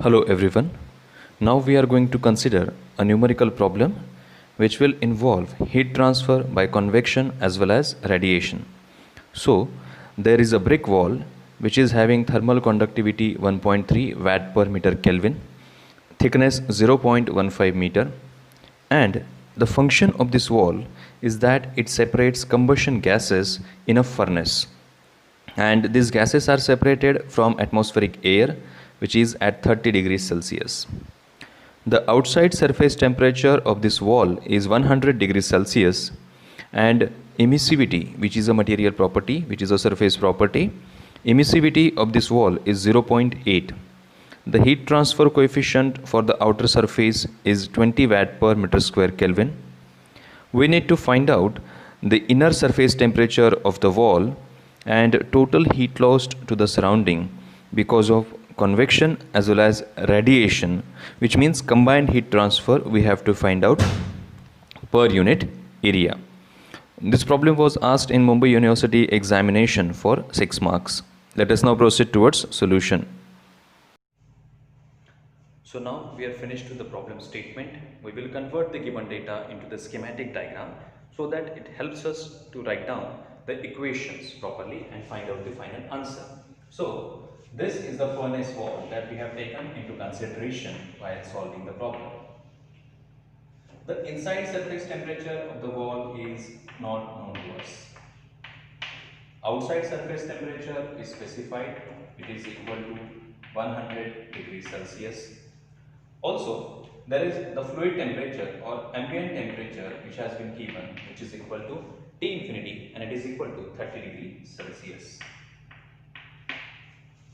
Hello everyone. Now we are going to consider a numerical problem which will involve heat transfer by convection as well as radiation. So there is a brick wall which is having thermal conductivity 1.3 watt per meter Kelvin, thickness 0.15 meter, and the function of this wall is that it separates combustion gases in a furnace, and these gases are separated from atmospheric air which is at 30 degrees Celsius. The outside surface temperature of this wall is 100 degrees Celsius, and emissivity, which is a material property, which is a surface property, emissivity of this wall is 0.8. The heat transfer coefficient for the outer surface is 20 watt per meter square Kelvin. We need to find out the inner surface temperature of the wall and total heat lost to the surrounding because of convection as well as radiation, which means combined heat transfer we have to find out per unit area. This problem was asked in Mumbai University examination for 6 marks. Let us now proceed towards solution. So now we are finished with the problem statement. We will convert the given data into the schematic diagram so that it helps us to write down the equations properly and find out the final answer. So this is the furnace wall that we have taken into consideration while solving the problem. The inside surface temperature of the wall is not known to us. Outside surface temperature is specified. It is equal to 100 degrees Celsius. Also, there is the fluid temperature or ambient temperature which has been given, which is equal to T infinity, and it is equal to 30 degrees Celsius.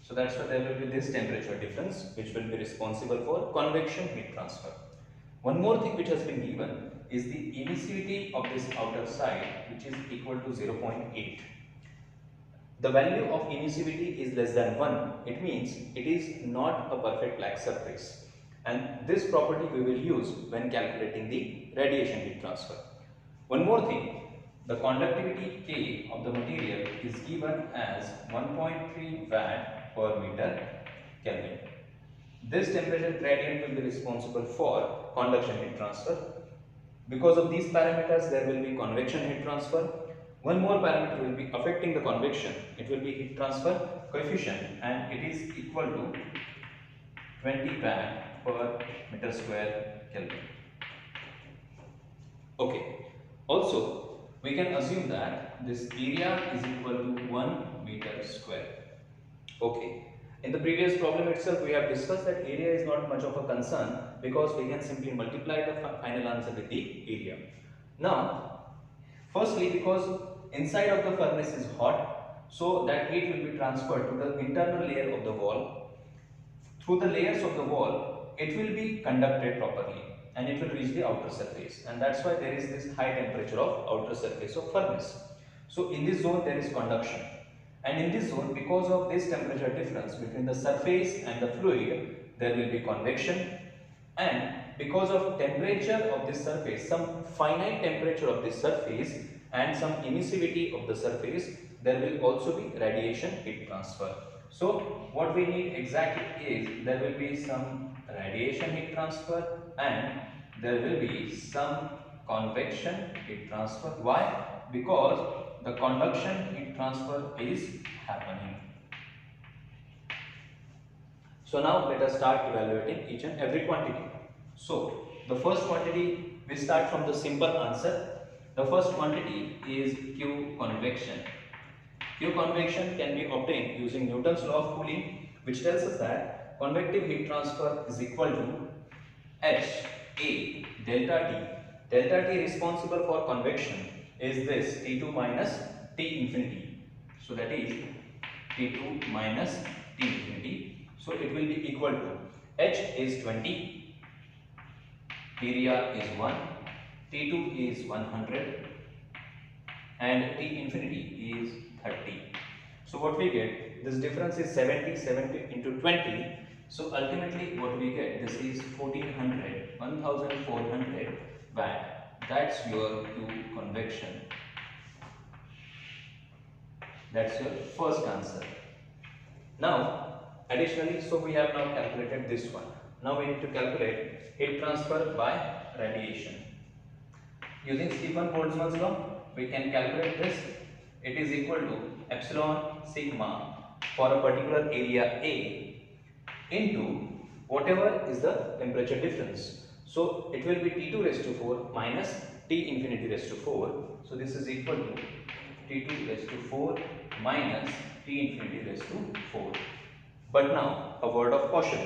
So that's why there will be this temperature difference which will be responsible for convection heat transfer. One more thing which has been given is the emissivity of this outer side, which is equal to 0.8. The value of emissivity is less than 1. It means it is not a perfect black surface. And this property we will use when calculating the radiation heat transfer. One more thing, the conductivity K of the material is given as 1.3 watt per meter Kelvin. This temperature gradient will be responsible for conduction heat transfer. Because of these parameters, there will be convection heat transfer. One more parameter will be affecting the convection. It will be heat transfer coefficient, and it is equal to 20 watt per meter square Kelvin. Okay. Also, we can assume that this area is equal to 1 meter square. Okay. In the previous problem itself, we have discussed that area is not much of a concern because we can simply multiply the final answer with the area. Now, firstly, because inside of the furnace is hot, so that heat will be transferred to the internal layer of the wall. Through the layers of the wall, it will be conducted properly and it will reach the outer surface, and that's why there is this high temperature of outer surface of furnace. So in this zone there is conduction, and in this zone, because of this temperature difference between the surface and the fluid, there will be convection, and because of temperature of this surface, some finite temperature of this surface and some emissivity of the surface, there will also be radiation heat transfer. So what we need exactly is there will be some radiation heat transfer and there will be some convection heat transfer. Why? Because the conduction heat transfer is happening. So now let us start evaluating each and every quantity. So the first quantity, we start from the simple answer. The first quantity is Q convection. Q convection can be obtained using Newton's law of cooling, which tells us that convective heat transfer is equal to H A delta T. Delta T responsible for convection is this T2 minus T infinity. So that is T2 minus T infinity. So it will be equal to H is 20, area is 1, T2 is 100 and T infinity is 30. So what we get, this difference is 70 into 20. So ultimately what we get, this is 1400 watt. That's your Q convection. That's your first answer. Now Additionally, so we have now calculated this one. Now we need to calculate heat transfer by radiation. Using Stefan Boltzmann's law, we can calculate this. It is equal to epsilon sigma for a particular area A into whatever is the temperature difference. So it will be T2 raised to 4 minus T infinity raised to 4. So this is equal to T2 raised to 4 minus T infinity raised to 4. But now a word of caution.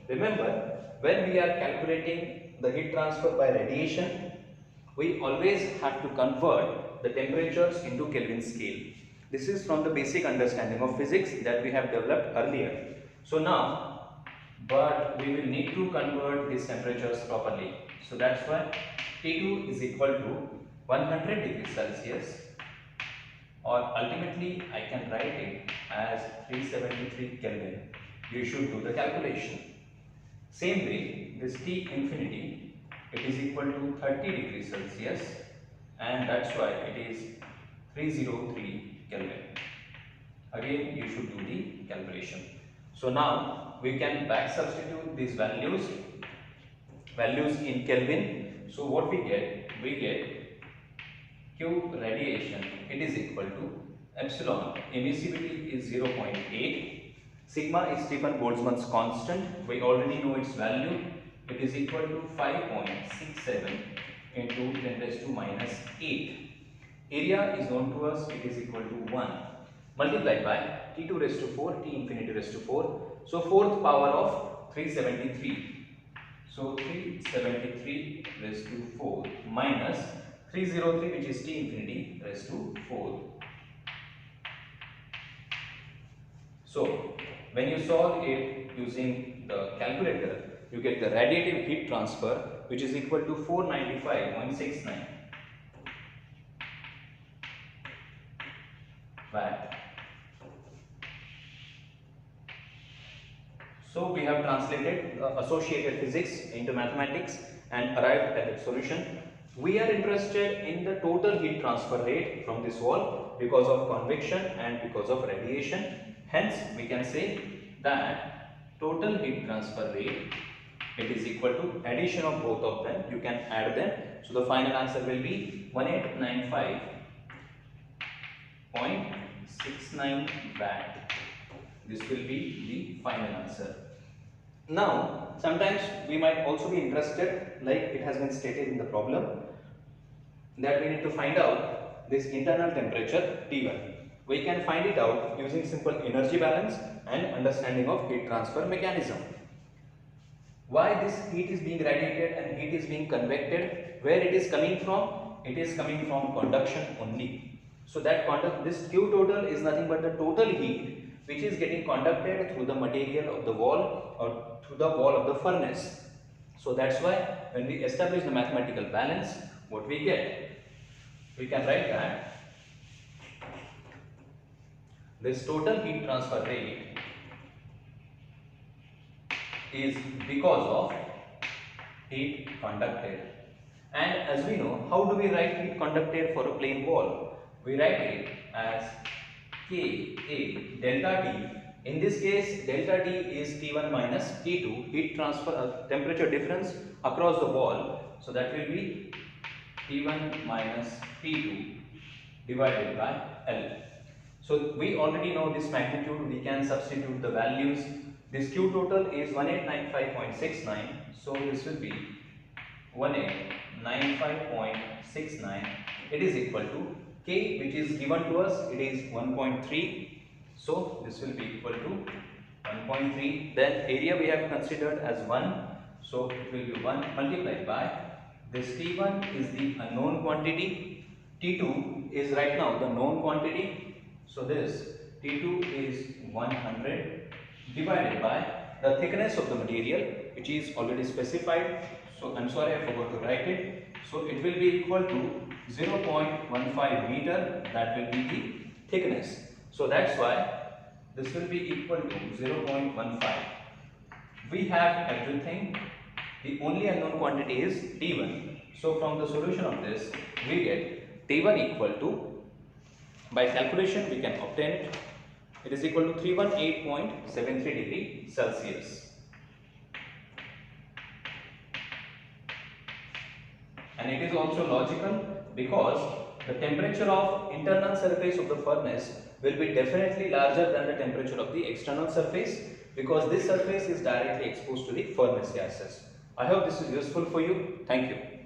Remember, when we are calculating the heat transfer by radiation, we always have to convert the temperatures into Kelvin scale. This is from the basic understanding of physics that we have developed earlier. So now, but we will need to convert these temperatures properly. So that's why T2 is equal to 100 degrees Celsius, or ultimately I can write it as 373 Kelvin. You should do the calculation. Same way, this T infinity, it is equal to 30 degrees Celsius, and that's why it is 303 Kelvin. Again, you should do the calculation. So now we can back substitute these values in Kelvin. So what we get? We get Q radiation, it is equal to epsilon, emissivity is 0.8, sigma is Stefan Boltzmann's constant, we already know its value, it is equal to 5.67 into 10 raised to minus 8. Area is known to us, it is equal to 1, multiplied by T2 raised to 4, T infinity raised to 4, so fourth power of 373. So 373 raised to 4 minus 303, which is T infinity raised to 4. So when you solve it using the calculator, you get the radiative heat transfer, which is equal to 495.69 watt. So we have translated associated physics into mathematics and arrived at a solution. We are interested in the total heat transfer rate from this wall because of convection and because of radiation. Hence, we can say that total heat transfer rate, it is equal to addition of both of them. You can add them. So the final answer will be 1895.69 watt. This will be the final answer. Now, sometimes we might also be interested, like it has been stated in the problem, that we need to find out this internal temperature T1. We can find it out using simple energy balance and understanding of heat transfer mechanism. Why this heat is being radiated and heat is being convected? Where it is coming from? It is coming from conduction only. So that this Q total is nothing but the total heat which is getting conducted through the material of the wall or through the wall of the furnace. So that's why when we establish the mathematical balance, what we get? We can write that this total heat transfer rate is because of heat conducted. And as we know, how do we write heat conducted for a plane wall? We write it as Ka delta T. In this case, delta T is T1 minus T2, heat transfer temperature difference across the wall. So that will be T1 minus T2 divided by L. So we already know this magnitude, we can substitute the values. This Q total is 1895.69, so this will be 1895.69. It is equal to K, which is given to us, it is 1.3, so this will be equal to 1.3. Then area we have considered as 1, so it will be 1 multiplied by this T1 is the unknown quantity, T2 is right now the known quantity, so this T2 is 100 divided by the thickness of the material, which is already specified. So I'm sorry, I forgot to write it. So it will be equal to 0.15 meter, that will be the thickness. So that's why this will be equal to 0.15. We have everything. The only unknown quantity is T1. So from the solution of this, we get T1 equal to, by calculation we can obtain it, It is equal to 318.73 degree Celsius. And it is also logical because the temperature of internal surface of the furnace will be definitely larger than the temperature of the external surface, because this surface is directly exposed to the furnace gases. I hope this is useful for you. Thank you.